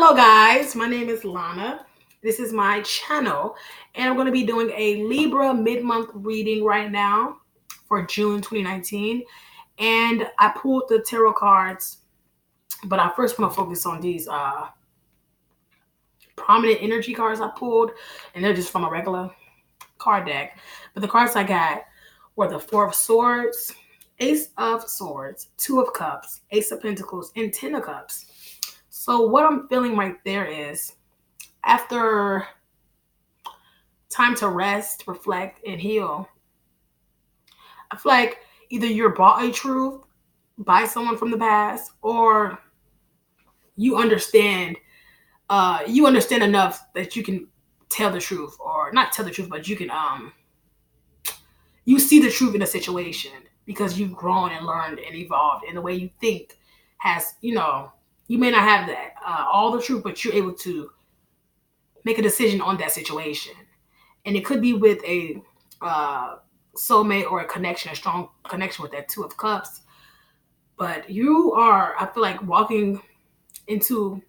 Hello guys, my name is Lana. This is my channel and I'm going to be doing a Libra mid-month reading right now for June 2019. And I pulled the tarot cards, but I first want to focus on these prominent energy cards I pulled, and they're just from a regular card deck. But the cards I got were the Four of Swords, Ace of Swords, Two of Cups, Ace of Pentacles, and Ten of Cups. So what I'm feeling right there is, after time to rest, reflect, and heal, I feel like either you're bought a truth by someone from the past, or you understand enough that you can tell the truth, or not tell the truth, but you can you see the truth in a situation because you've grown and learned and evolved, and the way you think has, you may not have that all the truth, but you're able to make a decision on that situation. And it could be with a soulmate or a connection, a strong connection with that Two of Cups. But you are, I feel like, walking into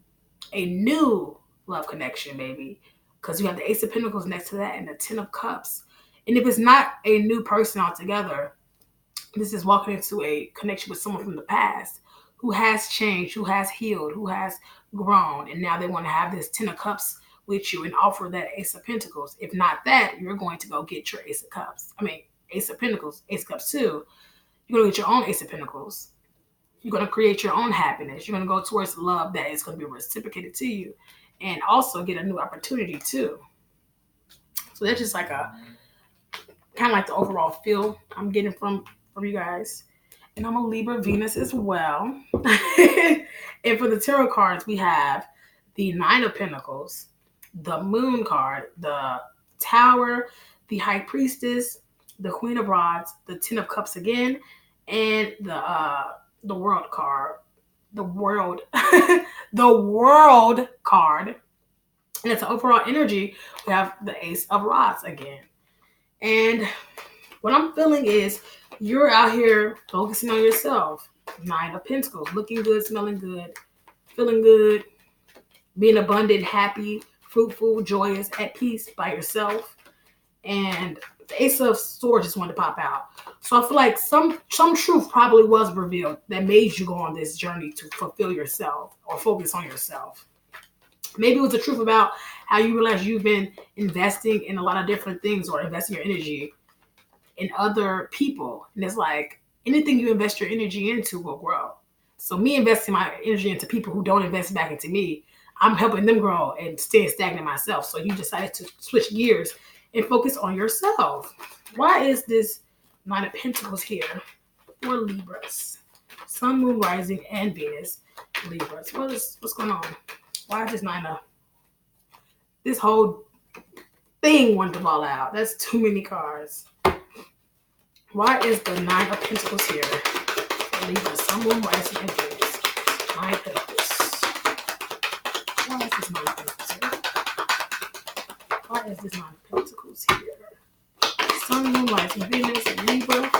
a new love connection, maybe, because you have the Ace of Pentacles next to that and the Ten of Cups. And if it's not a new person altogether, this is walking into a connection with someone from the past who has changed, who has healed, who has grown, and now they want to have this Ten of Cups with you and offer that Ace of Pentacles. If not that, you're going to go get your Ace of Cups. Ace of Pentacles, Ace of Cups too. You're going to get your own Ace of Pentacles. You're going to create your own happiness. You're going to go towards love that is going to be reciprocated to you, and also get a new opportunity too. So that's just like a kind of like the overall feel I'm getting from you guys. And I'm a Libra Venus as well. And for the tarot cards, we have the Nine of Pentacles, the Moon card, the Tower, the High Priestess, the Queen of Rods, the Ten of Cups again, and the World card, the World, the World card. And it's an overall energy. We have the Ace of Rods again. And what I'm feeling is you're out here focusing on yourself. Nine of Pentacles, looking good, smelling good, feeling good, being abundant, happy, fruitful, joyous, at peace by yourself. And the Ace of Swords just wanted to pop out. So I feel like some truth probably was revealed that made you go on this journey to fulfill yourself or focus on yourself. Maybe it was the truth about how you realize you've been investing in a lot of different things, or investing your energy in other people. And it's like anything you invest your energy into will grow. So me investing my energy into people who don't invest back into me, I'm helping them grow and staying stagnant myself. So you decided to switch gears and focus on yourself. Why is this Nine of Pentacles here for Libras? Sun, Moon, Rising, and Venus Libras. What's going on? Why is this whole thing wanted to fall out? That's too many cards. Why is the Nine of Pentacles here for Libra, Sun, Moon, Rising, and Venus? Nine of Pentacles. Why is this Nine of Pentacles here? Why is this Nine of Pentacles here? Sun, Moon, Rising, Venus, and Libra.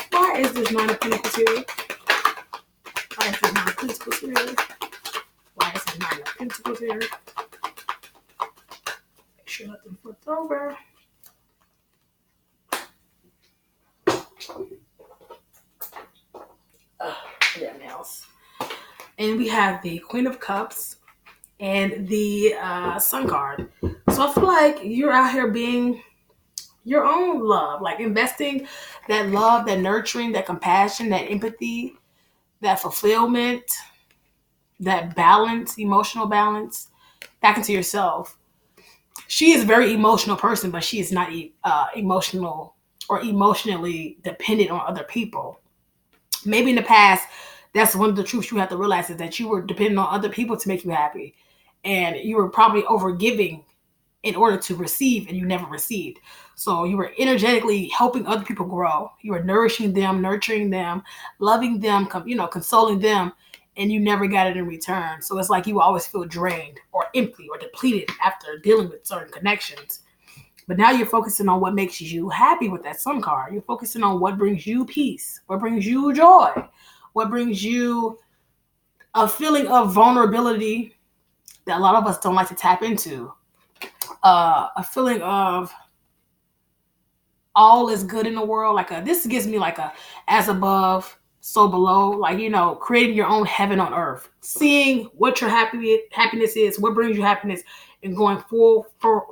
Why is this Nine of Pentacles here? Why is this Nine of Pentacles here? Why is this Nine of Pentacles here? Make sure nothing flipped over. Damn nails. And we have the Queen of Cups and the Sun card. So I feel like you're out here being your own love, like investing that love, that nurturing, that compassion, that empathy, that fulfillment, that balance, emotional balance, back into yourself. She is a very emotional person, but she is not emotional or emotionally dependent on other people. Maybe in the past, that's one of the truths you have to realize, is that you were dependent on other people to make you happy. And you were probably overgiving in order to receive, and you never received. So you were energetically helping other people grow. You were nourishing them, nurturing them, loving them, consoling them, and you never got it in return. So it's like you always feel drained or empty or depleted after dealing with certain connections. But now you're focusing on what makes you happy with that Sun card. You're focusing on what brings you peace, what brings you joy, what brings you a feeling of vulnerability that a lot of us don't like to tap into. A feeling of all is good in the world. This gives me like a as above, so below. Like, creating your own heaven on earth, seeing what your happiness is, what brings you happiness, and going full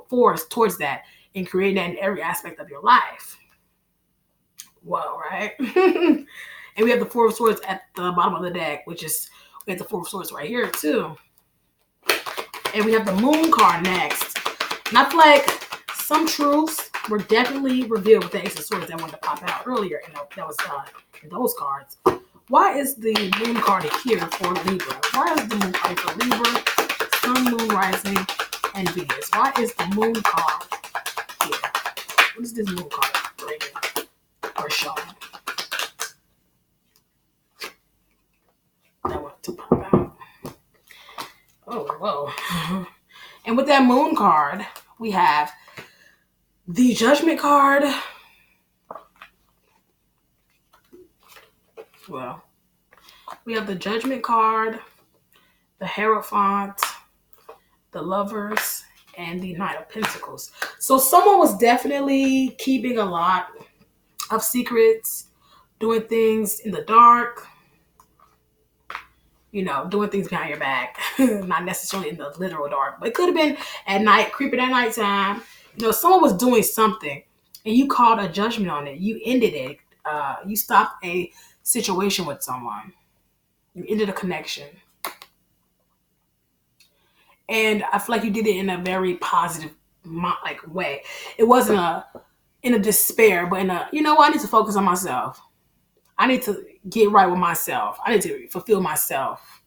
force towards that, and creating that in every aspect of your life. Well, right? And we have the Four of Swords at the bottom of the deck, we have the Four of Swords right here too. And we have the Moon card next. And I feel like some truths were definitely revealed with the Ace of Swords that wanted to pop out earlier, and that was in those cards. Why is the Moon card here for Libra? Why is the Moon card for Libra, Sun, Moon, Rising, and Venus? Why is the Moon card here? What is this Moon card bringing or showing? That want to pop out. Oh, whoa. And with that Moon card, we have the Judgment card. Well, we have the Judgment card, the Hierophant, the Lovers, and the Knight of Pentacles. So someone was definitely keeping a lot of secrets, doing things in the dark, doing things behind your back. Not necessarily in the literal dark, but it could have been at night, creeping at nighttime. Someone was doing something and you called a judgment on it. You ended it. You stopped a situation with someone. You ended a connection. And I feel like you did it in a very positive way. It wasn't in a despair, but in a, I need to focus on myself. I need to get right with myself. I need to fulfill myself.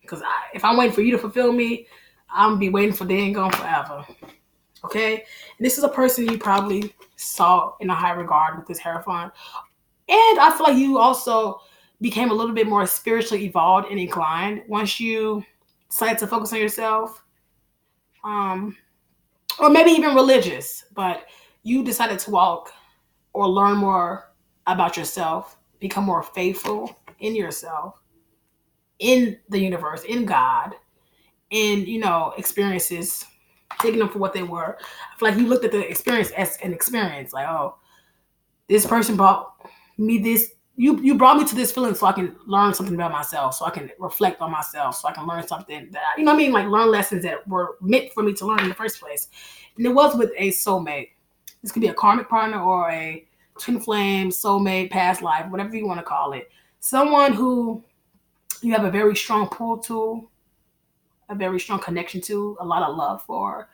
Because if I'm waiting for you to fulfill me, I'm going to be waiting for dang gone forever. Okay? And this is a person you probably saw in a high regard with this Hierophant. And I feel like you also became a little bit more spiritually evolved and inclined once you decided to focus on yourself. Or maybe even religious. But you decided to walk or learn more about yourself, become more faithful in yourself, in the universe, in God, in, experiences, taking them for what they were. I feel like you looked at the experience as an experience. Like, oh, this person brought me this. You brought me to this feeling so I can learn something about myself, so I can reflect on myself, so I can learn something that, like learn lessons that were meant for me to learn in the first place. And it was with a soulmate. This could be a karmic partner or a twin flame, soulmate, past life, whatever you want to call it. Someone who you have a very strong pull to, a very strong connection to, a lot of love for.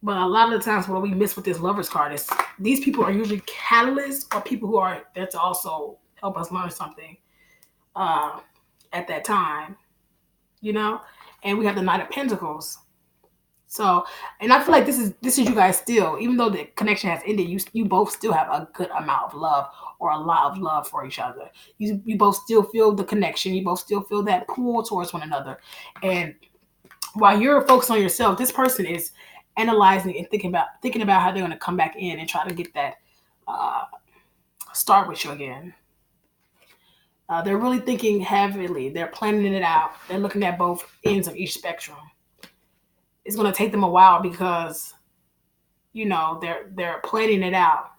But a lot of the times what we miss with this Lovers card is these people are usually catalysts or people who are there to also help us learn something at that time, And we have the Knight of Pentacles. So, and I feel like this is you guys still, even though the connection has ended, you both still have a good amount of love or a lot of love for each other. You both still feel the connection. You both still feel that pull towards one another. And while you're focused on yourself, this person is analyzing and thinking about how they're going to come back in and try to get that start with you again. They're really thinking heavily. They're planning it out. They're looking at both ends of each spectrum. It's going to take them a while because, they're planning it out.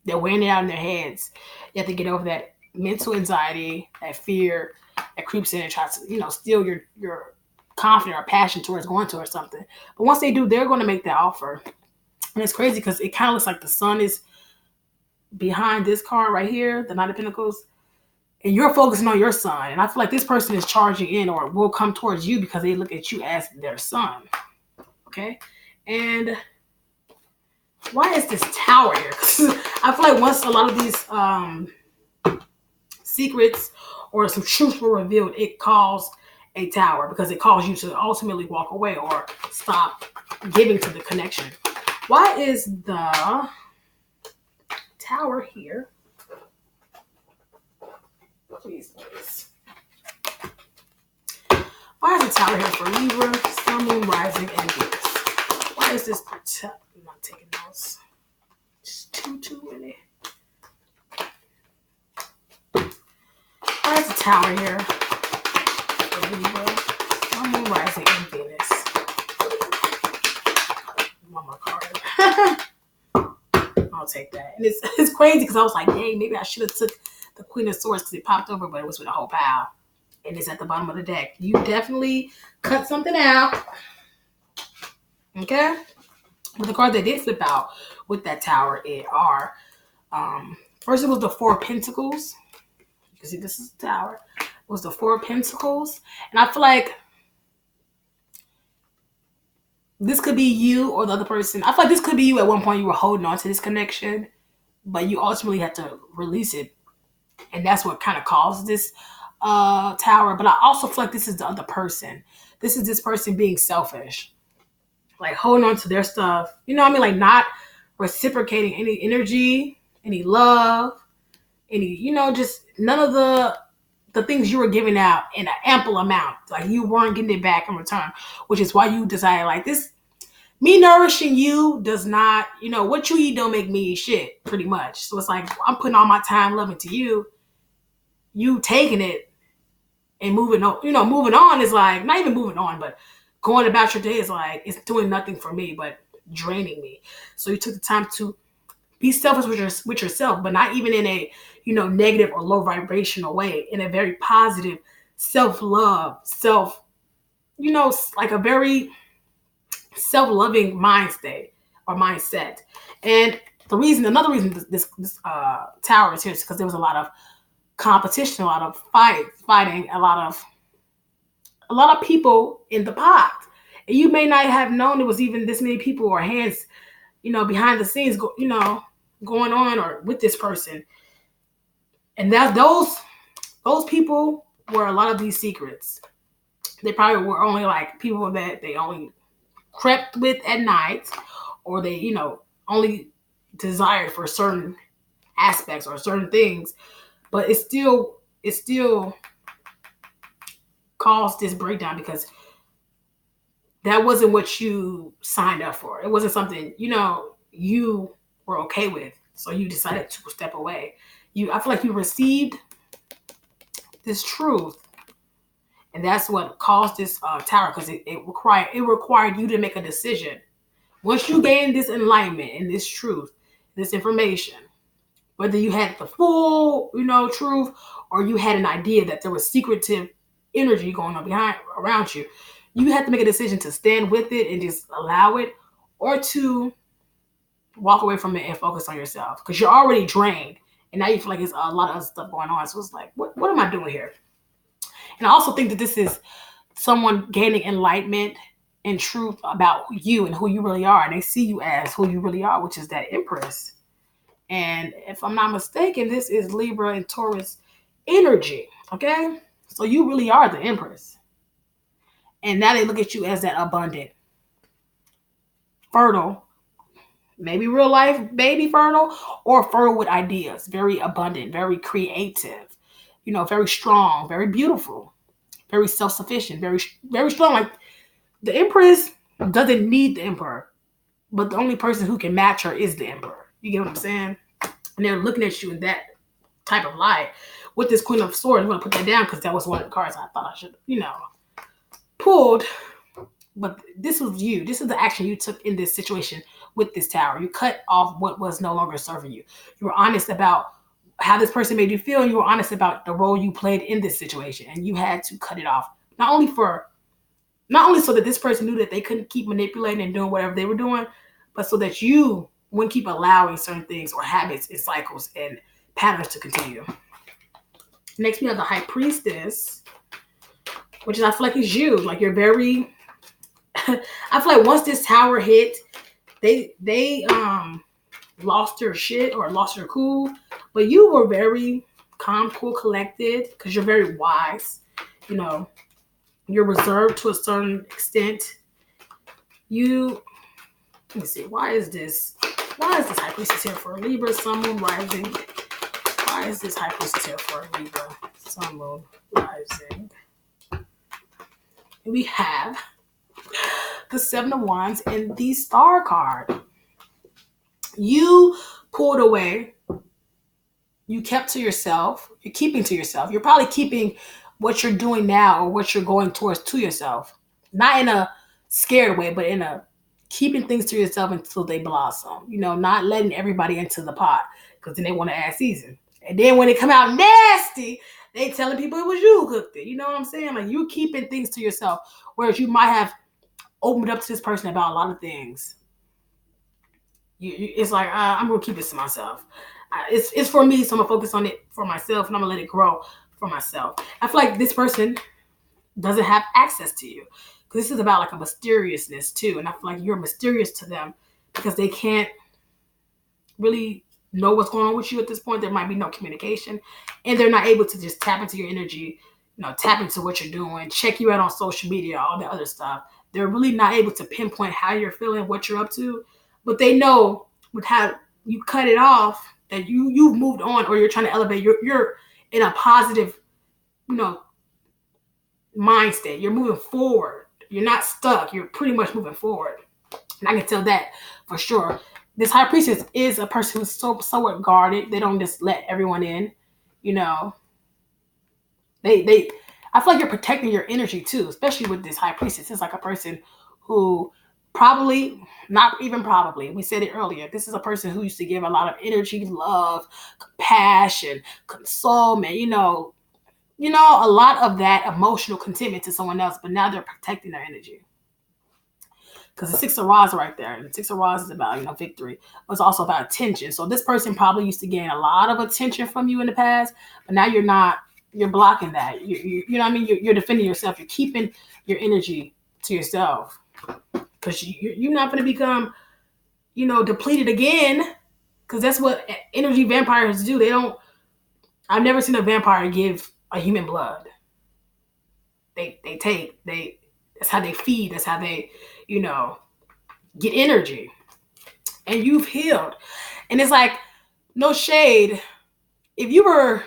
They're weighing it out in their heads. You have to get over that mental anxiety, that fear that creeps in and tries to, steal your confidence or passion towards going towards something. But once they do, they're going to make that offer. And it's crazy because it kind of looks like the sun is behind this card right here, the Knight of Pentacles. And you're focusing on your sun. And I feel like this person is charging in or will come towards you because they look at you as their sun. Okay? And why is this Tower here? I feel like once a lot of these secrets or some truths were revealed, it caused a Tower because it caused you to ultimately walk away or stop giving to the connection. Why is the Tower here? Please. Why is the Tower here for Libra, Sun, Moon, Rising, and Venus? Why is this? I'm not taking notes. Just too many. Why is the Tower here for Libra, Sun, Moon, Rising, and Venus. One more card. I'll take that. And it's crazy because I was like, dang, maybe I should have took the Queen of Swords because it popped over, but it was with a whole pile. And it's at the bottom of the deck. You definitely cut something out. Okay? But the cards that did flip out with that tower are, first it was the Four of Pentacles. You can see this is the tower. It was the Four of Pentacles. And I feel like this could be you or the other person. I feel like this could be you at one point. You were holding on to this connection, but you ultimately had to release it. And that's what kind of caused this tower. But I also feel like this is the other person. This is this person being selfish. Like holding on to their stuff. You know what I mean? Like not reciprocating any energy, any love, any, just none of the things you were giving out in an ample amount. Like you weren't getting it back in return, which is why you decided like this, me nourishing you does not, what you eat don't make me eat shit, pretty much. So it's like, I'm putting all my time, love into you. You taking it and moving on, moving on is like, not even moving on, but going about your day is like, it's doing nothing for me, but draining me. So you took the time to be selfish with yourself, but not even in a, negative or low vibrational way, in a very positive self-love, like a very self-loving mind state or mindset. And another reason this tower is here is because there was a lot of competition, a lot of fighting, a lot of people in the pot. And you may not have known there was even this many people or hands, behind the scenes, going on or with this person. And that those people were a lot of these secrets. They probably were only like people that they only crept with at night, or they, only desired for certain aspects or certain things. But it still caused this breakdown because that wasn't what you signed up for. It wasn't something, you were okay with. So you decided to step away. I feel like you received this truth. And that's what caused this tower, because it required you to make a decision. Once you gain this enlightenment and this truth, this information, whether you had the full, truth, or you had an idea that there was secretive energy going on around you, you have to make a decision to stand with it and just allow it, or to walk away from it and focus on yourself, because you're already drained. And now you feel like there's a lot of other stuff going on. So it's like, what am I doing here? And I also think that this is someone gaining enlightenment and truth about you and who you really are. And they see you as who you really are, which is that Empress. And if I'm not mistaken, this is Libra and Taurus energy. Okay? So you really are the Empress. And now they look at you as that abundant, fertile, maybe real life baby fertile, or fertile with ideas, very abundant, very creative, very strong, very beautiful, very self-sufficient, very, very strong. Like the Empress doesn't need the Emperor, but the only person who can match her is the Emperor. You get what I'm saying? And they're looking at you in that type of light. With this Queen of Swords, I'm going to put that down because that was one of the cards I thought I should, pulled. But this was you. This is the action you took in this situation with this tower. You cut off what was no longer serving you. You were honest about how this person made you feel, and you were honest about the role you played in this situation. And you had to cut it off. Not only so that this person knew that they couldn't keep manipulating and doing whatever they were doing, but so that you wouldn't keep allowing certain things or habits and cycles and patterns to continue. Next, we have the High Priestess, which I feel like is you. Like you're very... I feel like once this tower hit, they lost their shit or lost their cool. But you were very calm, cool, collected, because you're very wise. You're reserved to a certain extent. Let me see. Why is this High Priestess here for Libra, Sun, Moon, Rising? Why is this High Priestess here for Libra, Sun, Moon, Rising? We have the Seven of Wands and the Star card. You pulled away. You kept to yourself. You're keeping to yourself. You're probably keeping what you're doing now or what you're going towards to yourself. not in a scared way, but in a keeping things to yourself until they blossom. Not letting everybody into the pot because then they want to add season. And then when it come out nasty, they telling people it was you who cooked it. You know what I'm saying? Like, you keeping things to yourself, whereas you might have opened up to this person about a lot of things. It's like, I'm gonna keep this to myself. It's for me, so I'm gonna focus on it for myself, and I'm gonna let it grow for myself. I feel like this person doesn't have access to you because this is about like a mysteriousness too, and I feel like you're mysterious to them because they can't really know what's going on with you at this point. There might be no communication, and they're not able to just tap into your energy, tap into what you're doing, check you out on social media, all the other stuff. They're really not able to pinpoint how you're feeling, what you're up to, but they know with how you cut it off that you've moved on, or you're trying to elevate. You're in a positive, mind state. You're moving forward. You're not stuck. You're pretty much moving forward, and I can tell that for sure. This high priestess is a person who's somewhat guarded. They don't just let everyone in. They I feel like you're protecting your energy too, especially with this high priestess. It's like a person who probably, not even probably, we said it earlier, this is a person who used to give a lot of energy, love, compassion, consolement, a lot of that emotional contentment to someone else, but now they're protecting their energy. Because the Six of Rods right there, and the Six of Rods is about, victory, but it's also about attention. So this person probably used to gain a lot of attention from you in the past, but now you're not. You're blocking that. You know what I mean? You're defending yourself. You're keeping your energy to yourself because you're not going to become, depleted again. Because that's what energy vampires do. They don't. I've never seen a vampire give a human blood. They take. That's how they feed. That's how they, get energy. And you've healed. And it's like, no shade. If you were,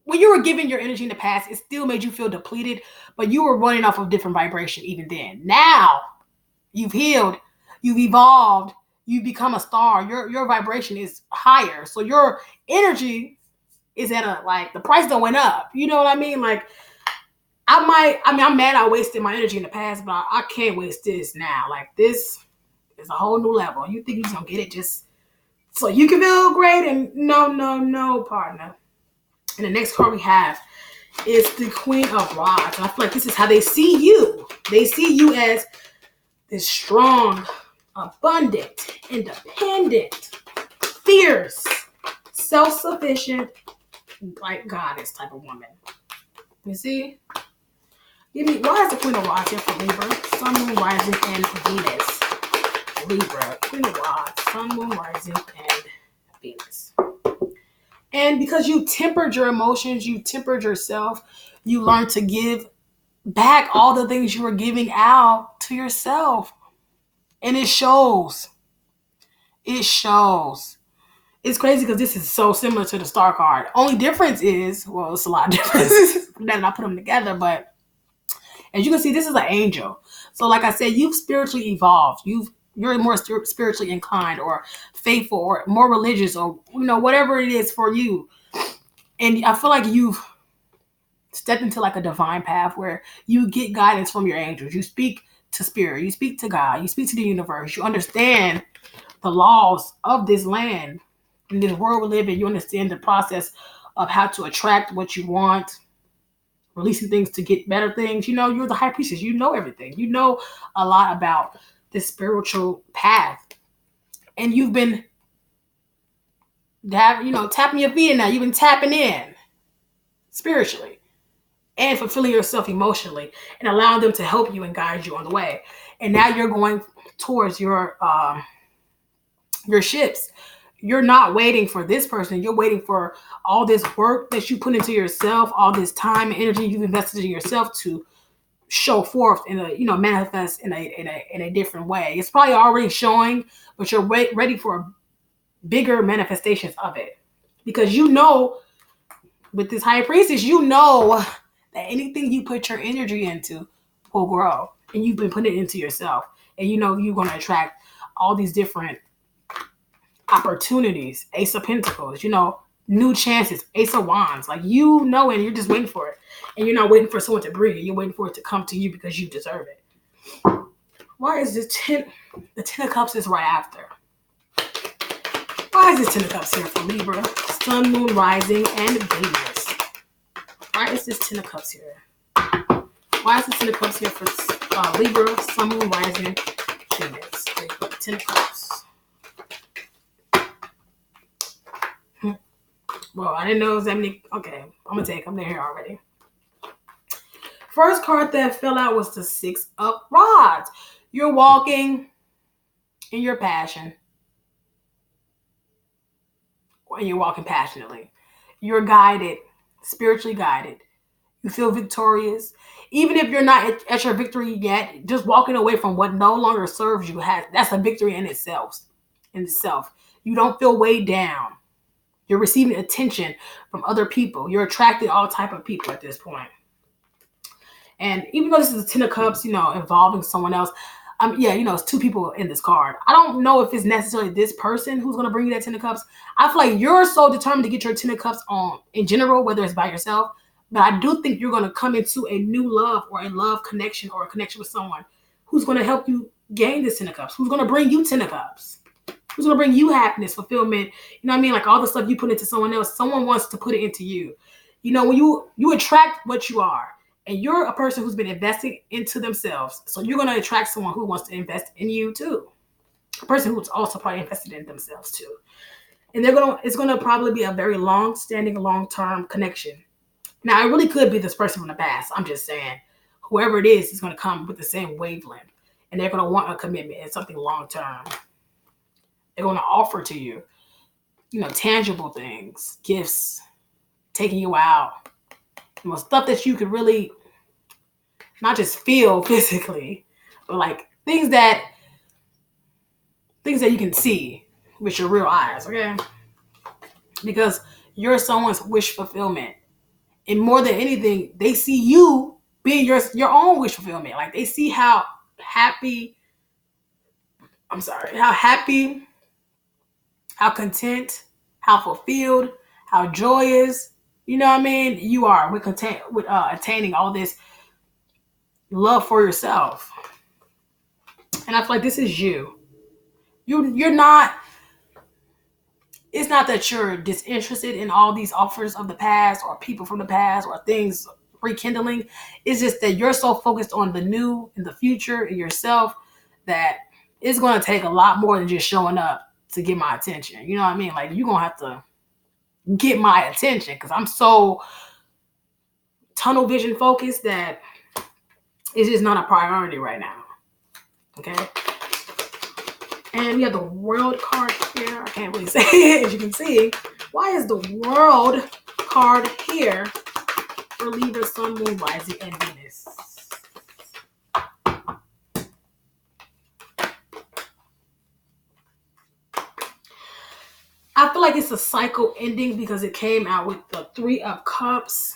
when you were giving your energy in the past, it still made you feel depleted, but you were running off of different vibration even then. Now, you've healed, you've evolved, you become a star. Your vibration is higher. So your energy is at the price that went up. You know what I mean? Like, I'm mad I wasted my energy in the past, but I can't waste this now. Like, this is a whole new level. You think you're going to get it just so you can feel great? And no, partner. And the next card we have is the Queen of Rods. And I feel like this is how they see you. They see you as this strong, abundant, independent, fierce, self-sufficient, like goddess type of woman. You see? Why is the Queen of Rods here for Libra? Sun, Moon, Rising, and Venus. Libra, Queen of Rods, Sun, Moon, Rising, and Venus. And because you tempered your emotions, you tempered yourself, you learned to give back all the things you were giving out to yourself. And it shows. It shows. It's crazy because this is so similar to the Star card. Only difference is, well, it's a lot of differences that I put them together, but as you can see, this is an angel. So like I said, you've spiritually evolved. You're more spiritually inclined or faithful or more religious or, whatever it is for you. And I feel like you've stepped into like a divine path where you get guidance from your angels. You speak to spirit. You speak to God. You speak to the universe. You understand the laws of this land. In this world we live in, you understand the process of how to attract what you want, releasing things to get better things. You're the high priestess. You know everything. You know a lot about this spiritual path. And you've been, tapping your feet in now. You've been tapping in spiritually and fulfilling yourself emotionally and allowing them to help you and guide you on the way. And now you're going towards your ships. You're not waiting for this person. You're waiting for all this work that you put into yourself, all this time and energy you've invested in yourself to show forth in a, manifest in a different way. It's probably already showing, but you're ready for bigger manifestations of it. Because with this high priestess, that anything you put your energy into will grow. And you've been putting it into yourself. And you're going to attract all these different opportunities. Ace of Pentacles, new chances. Ace of Wands. Like, you know, and you're just waiting for it. And you're not waiting for someone to bring it. You're waiting for it to come to you because you deserve it. Why is the Ten of Cups is right after? Why is this Ten of Cups here for Libra? Sun, Moon, Rising, and Venus. Why is this Ten of Cups here? Why is this Ten of Cups here for Libra, Sun, Moon, Rising, Venus? Ten of Cups. Well, I didn't know it was that many. Okay, I'm there here already. First card that fell out was the Six of Rods. You're walking in your passion. And you're walking passionately. You're guided, spiritually guided. You feel victorious. Even if you're not at your victory yet, just walking away from what no longer serves you, that's a victory in itself. You don't feel weighed down. You're receiving attention from other people. You're attracting all type of people at this point. And even though this is a Ten of Cups, involving someone else, it's two people in this card. I don't know if it's necessarily this person who's going to bring you that Ten of Cups. I feel like you're so determined to get your Ten of Cups on in general, whether it's by yourself. But I do think you're going to come into a new love or a love connection or a connection with someone who's going to help you gain this Ten of Cups, who's going to bring you Ten of Cups, who's going to bring you happiness, fulfillment. You know what I mean? Like all the stuff you put into someone else, someone wants to put it into you. When you attract what you are. And you're a person who's been investing into themselves. So you're going to attract someone who wants to invest in you too. A person who's also probably invested in themselves too. And it's going to probably be a very long-standing, long-term connection. Now, it really could be this person from the past. I'm just saying, whoever it is going to come with the same wavelength. And they're going to want a commitment and something long-term. They're going to offer to you, tangible things, gifts, taking you out. Stuff that you could really not just feel physically, but like things that you can see with your real eyes, okay? Because you're someone's wish fulfillment. And more than anything, they see you being your own wish fulfillment. Like they see how happy, how content, how fulfilled, how joyous, you are with attaining all this love for yourself. And I feel like this is you. You're not, it's not that you're disinterested in all these offers of the past or people from the past or things rekindling. It's just that you're so focused on the new and the future and yourself that it's going to take a lot more than just showing up to get my attention. You know what I mean? Like, you're going to have to get my attention because I'm so tunnel vision focused that it's just not a priority right now. Okay? And we have the World card here. I can't really say it, as you can see. Why is the World card here for Libra, Sun, Moon, Rising, and Venus? I feel like it's a cycle ending because it came out with the Three of Cups,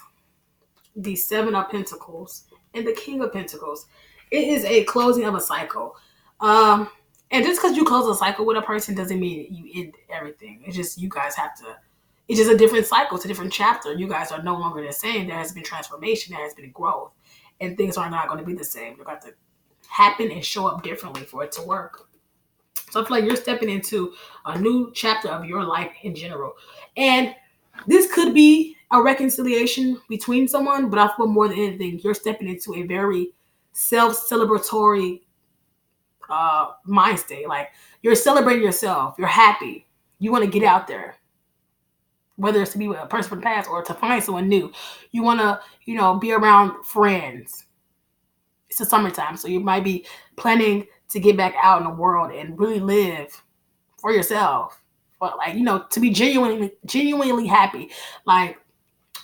the Seven of Pentacles, and the King of Pentacles. It is a closing of a cycle. And just because you close a cycle with a person doesn't mean you end everything. It's just you guys have to, it's just a different cycle. It's a different chapter. You guys are no longer the same. There has been transformation. There has been growth. And things are not going to be the same. They're going to happen and show up differently for it to work. So I feel like you're stepping into a new chapter of your life in general. And this could be a reconciliation between someone, but I feel more than anything, you're stepping into a very self-celebratory mind state. Like, you're celebrating yourself. You're happy. You want to get out there. Whether it's to be with a person from the past or to find someone new. You want to, be around friends. It's the summertime, so you might be planning to get back out in the world and really live for yourself. But to be genuinely happy. Like,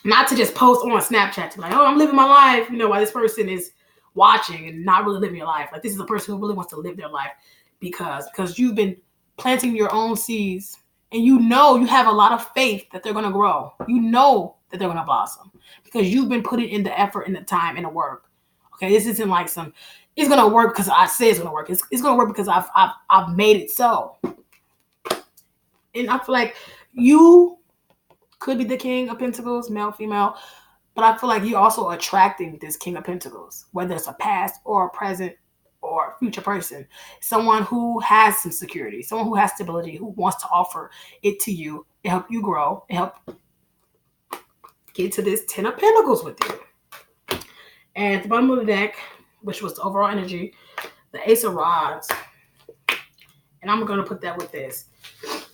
not to just post on Snapchat to be like, oh, I'm living my life, while this person is watching and not really living your life. Like, this is a person who really wants to live their life because you've been planting your own seeds and you have a lot of faith that they're going to grow. You know that they're going to blossom because you've been putting in the effort and the time and the work. Okay, this isn't like it's going to work because I say it's going to work. It's going to work because I've made it so. And I feel like you Could be the King of Pentacles, male, female. But I feel like you're also attracting this King of Pentacles, whether it's a past or a present or a future person. Someone who has some security, someone who has stability, who wants to offer it to you and help you grow and help get to this Ten of Pentacles with you. And at the bottom of the deck, which was the overall energy, the Ace of Rods. And I'm going to put that with this.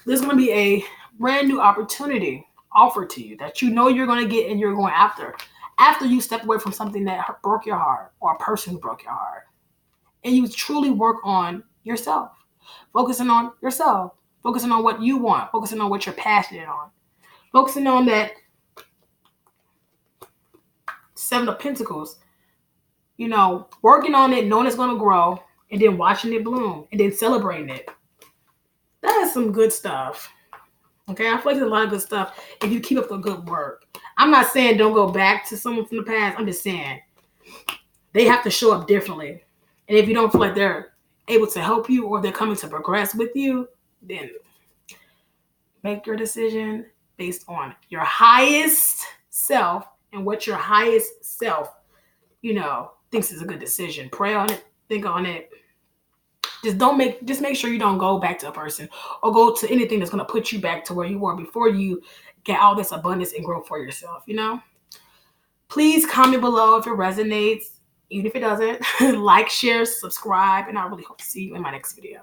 There's going to be a brand new opportunity offered to you that you know you're going to get and you're going after. After you step away from something that broke your heart or a person who broke your heart. And you truly work on yourself. Focusing on yourself. Focusing on what you want. Focusing on what you're passionate on. Focusing on that Seven of Pentacles. You know, working on it, knowing it's going to grow, and then watching it bloom, and then celebrating it. That is some good stuff. Okay, I feel like there's a lot of good stuff if you keep up the good work. I'm not saying don't go back to someone from the past. I'm just saying they have to show up differently. And if you don't feel like they're able to help you or they're coming to progress with you, then make your decision based on your highest self and what your highest self, thinks is a good decision. Pray on it, think on it. Just make sure you don't go back to a person or go to anything that's going to put you back to where you were before you get all this abundance and grow for yourself, Please comment below if it resonates, even if it doesn't. Like, share, subscribe, and I really hope to see you in my next video.